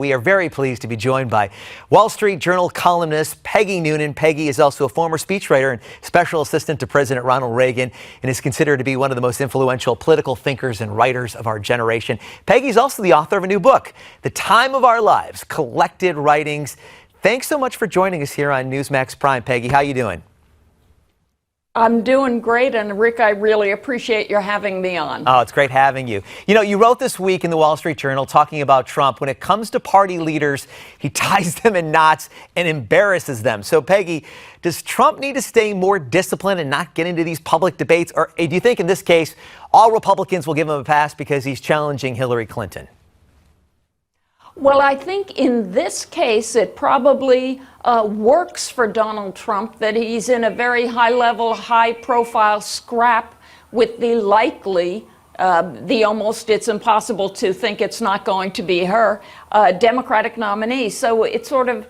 We are very pleased to be joined by Wall Street Journal columnist Peggy Noonan. Peggy is also a former speechwriter and special assistant to President Ronald Reagan and is considered to be one of the most influential political thinkers and writers of our generation. Peggy is also the author of a new book, The Time of Our Lives, Collected Writings. Thanks so much for joining us here on Newsmax Prime. Peggy, how you doing? I'm doing great, and Rick, I really appreciate your having me on. Oh, it's great having you. You know, you wrote this week in the Wall Street Journal talking about Trump. When it comes to party leaders, he ties them in knots and embarrasses them. So, Peggy, does Trump need to stay more disciplined and not get into these public debates? Or do you think in this case, all Republicans will give him a pass because he's challenging Hillary Clinton? Well, I think in this case, it probably works for Donald Trump that he's in a very high-level, high-profile scrap with the likely, it's impossible to think it's not going to be her, Democratic nominee. So it sort of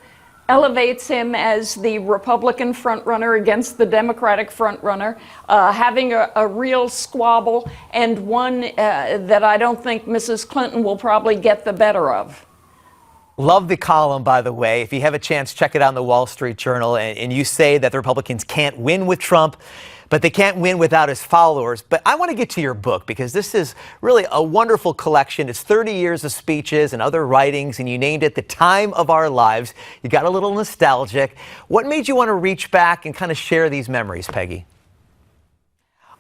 elevates him as the Republican frontrunner against the Democratic frontrunner, having a real squabble, and one that I don't think Mrs. Clinton will probably get the better of. Love the column, by the way. If you have a chance, check it out in the Wall Street Journal. And you say that the Republicans can't win with Trump, but they can't win without his followers. But I want to get to your book because this is really a wonderful collection. It's 30 years of speeches and other writings, and you named it The Time of Our Lives. You got a little nostalgic. What made you want to reach back and kind of share these memories, Peggy?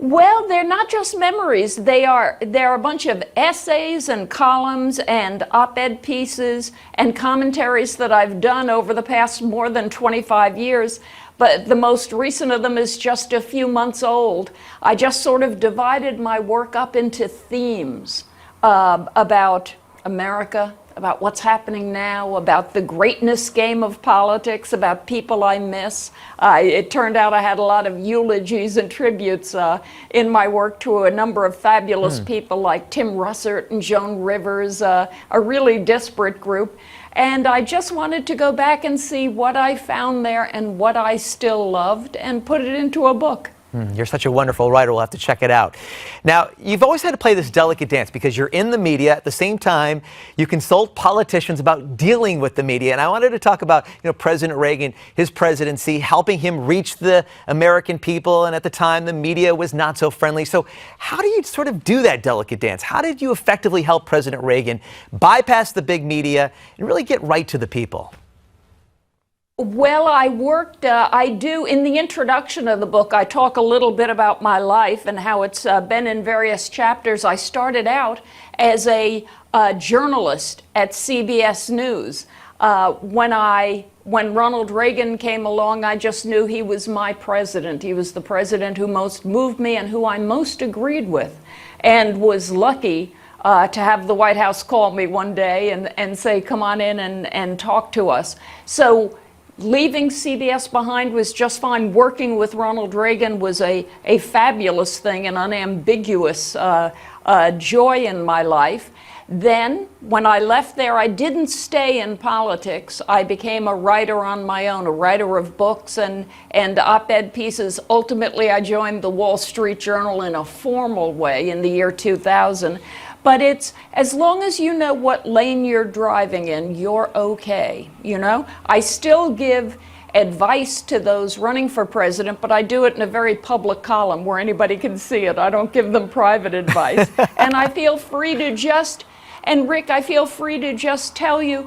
Well, they're not just memories. They're a bunch of essays and columns and op-ed pieces and commentaries that I've done over the past more than 25 years. But the most recent of them is just a few months old. I just sort of divided my work up into themes about America, about what's happening now, about the greatness game of politics, about people I miss. It turned out I had a lot of eulogies and tributes in my work to a number of fabulous people like Tim Russert and Joan Rivers, a really disparate group. And I just wanted to go back and see what I found there and what I still loved and put it into a book. You're such a wonderful writer. We'll have to check it out. Now, you've always had to play this delicate dance because you're in the media. At the same time, you consult politicians about dealing with the media. And I wanted to talk about, President Reagan, his presidency, helping him reach the American people. And at the time, the media was not so friendly. So how do you sort of do that delicate dance? How did you effectively help President Reagan bypass the big media and really get right to the people? Well, I do, in the introduction of the book, I talk a little bit about my life and how it's been in various chapters. I started out as a journalist at CBS News. When Ronald Reagan came along, I just knew he was my president. He was the president who most moved me and who I most agreed with, and was lucky to have the White House call me one day and say, come on in and talk to us. So leaving CBS behind was just fine. Working with Ronald Reagan was a fabulous thing, an unambiguous joy in my life. Then, when I left there, I didn't stay in politics. I became a writer on my own, a writer of books and op-ed pieces. Ultimately, I joined the Wall Street Journal in a formal way in the year 2000. But it's, as long as you know what lane you're driving in, you're okay, I still give advice to those running for president, but I do it in a very public column where anybody can see it. I don't give them private advice. And I feel free to Rick, I feel free to just tell you,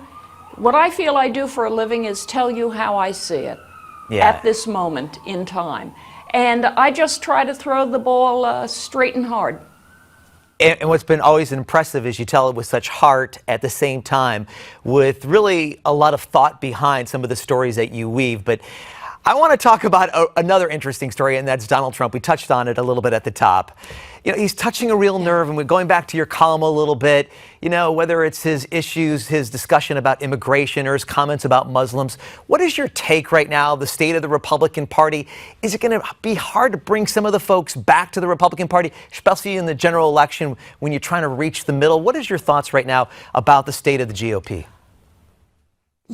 what I feel I do for a living is tell you how I see it at this moment in time. And I just try to throw the ball straight and hard. And what's been always impressive is you tell it with such heart at the same time, with really a lot of thought behind some of the stories that you weave. But I want to talk about another interesting story, and that's Donald Trump. We touched on it a little bit at the top. He's touching a real nerve, and we're going back to your column a little bit, whether it's his issues, his discussion about immigration, or his comments about Muslims. What is your take right now, the state of the Republican Party? Is it going to be hard to bring some of the folks back to the Republican Party, especially in the general election when you're trying to reach the middle? What is your thoughts right now about the state of the GOP?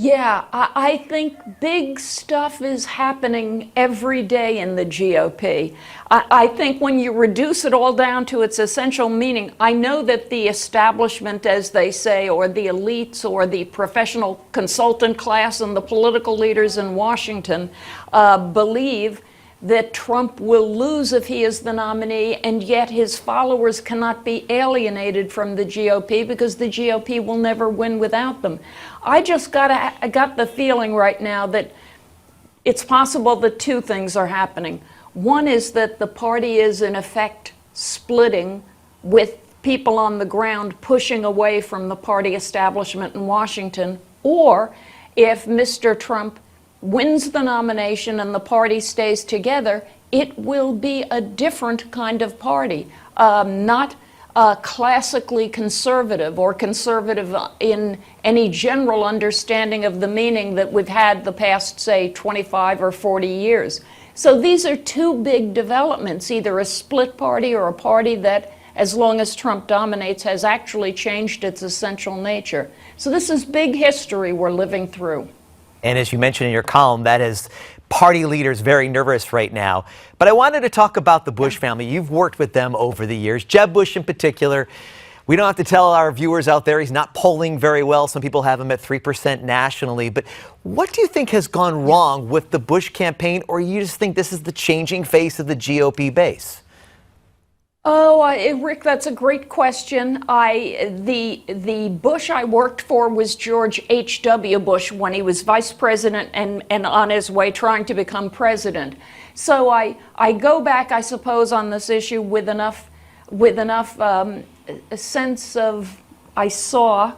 Yeah, I think big stuff is happening every day in the GOP. I think when you reduce it all down to its essential meaning, I know that the establishment, as they say, or the elites, or the professional consultant class and the political leaders in Washington believe that Trump will lose if he is the nominee, and yet his followers cannot be alienated from the GOP because the GOP will never win without them. I got the feeling right now that it's possible that two things are happening. One is that the party is in effect splitting, with people on the ground pushing away from the party establishment in Washington, or if Mr. Trump wins the nomination and the party stays together, it will be a different kind of party, not classically conservative, or conservative in any general understanding of the meaning that we've had the past, say, 25 or 40 years. So these are two big developments, either a split party or a party that, as long as Trump dominates, has actually changed its essential nature. So this is big history we're living through. And as you mentioned in your column, that is party leaders very nervous right now. But I wanted to talk about the Bush family. You've worked with them over the years, Jeb Bush in particular. We don't have to tell our viewers out there he's not polling very well. Some people have him at 3% nationally. But what do you think has gone wrong with the Bush campaign, or you just think this is the changing face of the GOP base? Oh, Rick, that's a great question. The Bush I worked for was George H.W. Bush when he was vice president and on his way trying to become president. So I go back, I suppose, on this issue with enough a sense of, I saw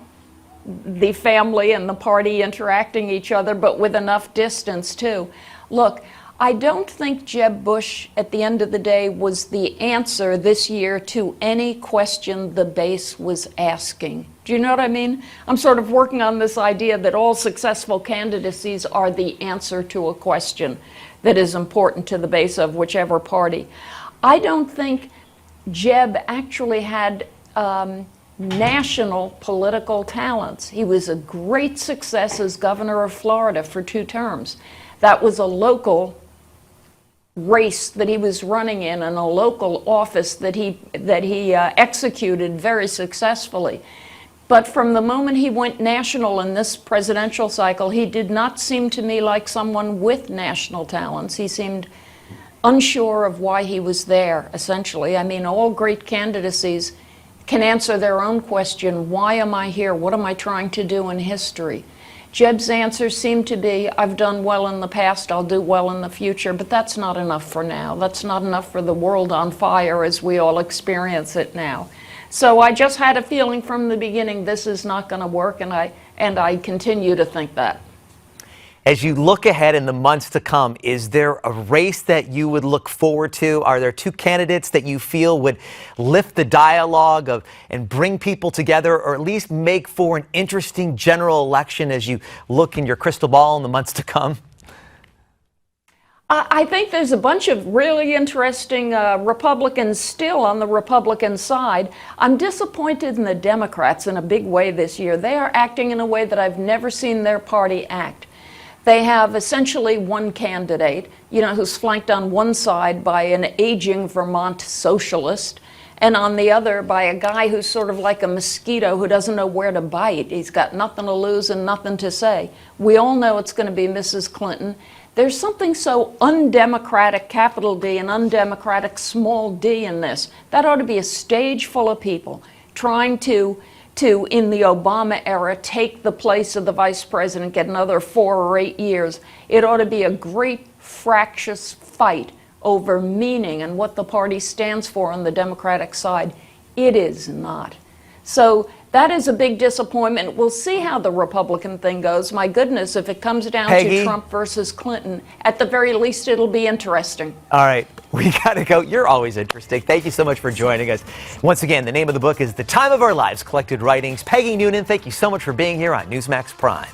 the family and the party interacting each other, but with enough distance too. Look, I don't think Jeb Bush, at the end of the day, was the answer this year to any question the base was asking. Do you know what I mean? I'm sort of working on this idea that all successful candidacies are the answer to a question that is important to the base of whichever party. I don't think Jeb actually had national political talents. He was a great success as governor of Florida for 2 terms. That was a local race that he was running in, and a local office that he executed very successfully. But from the moment he went national in this presidential cycle, he did not seem to me like someone with national talents. He seemed unsure of why he was there, essentially. I mean, all great candidacies can answer their own question, why am I here? What am I trying to do in history? Jeb's answers seem to be, I've done well in the past, I'll do well in the future, but that's not enough for now. That's not enough for the world on fire as we all experience it now. So I just had a feeling from the beginning this is not going to work, and I continue to think that. As you look ahead in the months to come, is there a race that you would look forward to? Are there 2 candidates that you feel would lift the dialogue and bring people together, or at least make for an interesting general election as you look in your crystal ball in the months to come? I think there's a bunch of really interesting Republicans still on the Republican side. I'm disappointed in the Democrats in a big way this year. They are acting in a way that I've never seen their party act. They have essentially one candidate, who's flanked on one side by an aging Vermont socialist, and on the other by a guy who's sort of like a mosquito who doesn't know where to bite. He's got nothing to lose and nothing to say. We all know it's going to be Mrs. Clinton. There's something so undemocratic, capital D, and undemocratic, small d, in this. That ought to be a stage full of people trying to, in the Obama era, take the place of the vice president, get another 4 or 8 years. It ought to be a great fractious fight over meaning and what the party stands for on the Democratic side. It is not. So that is a big disappointment. We'll see how the Republican thing goes. My goodness, if it comes down to Trump versus Clinton, at the very least, it'll be interesting. All right, we got to go. You're always interesting. Thank you so much for joining us. Once again, the name of the book is The Time of Our Lives, Collected Writings. Peggy Noonan, thank you so much for being here on Newsmax Prime.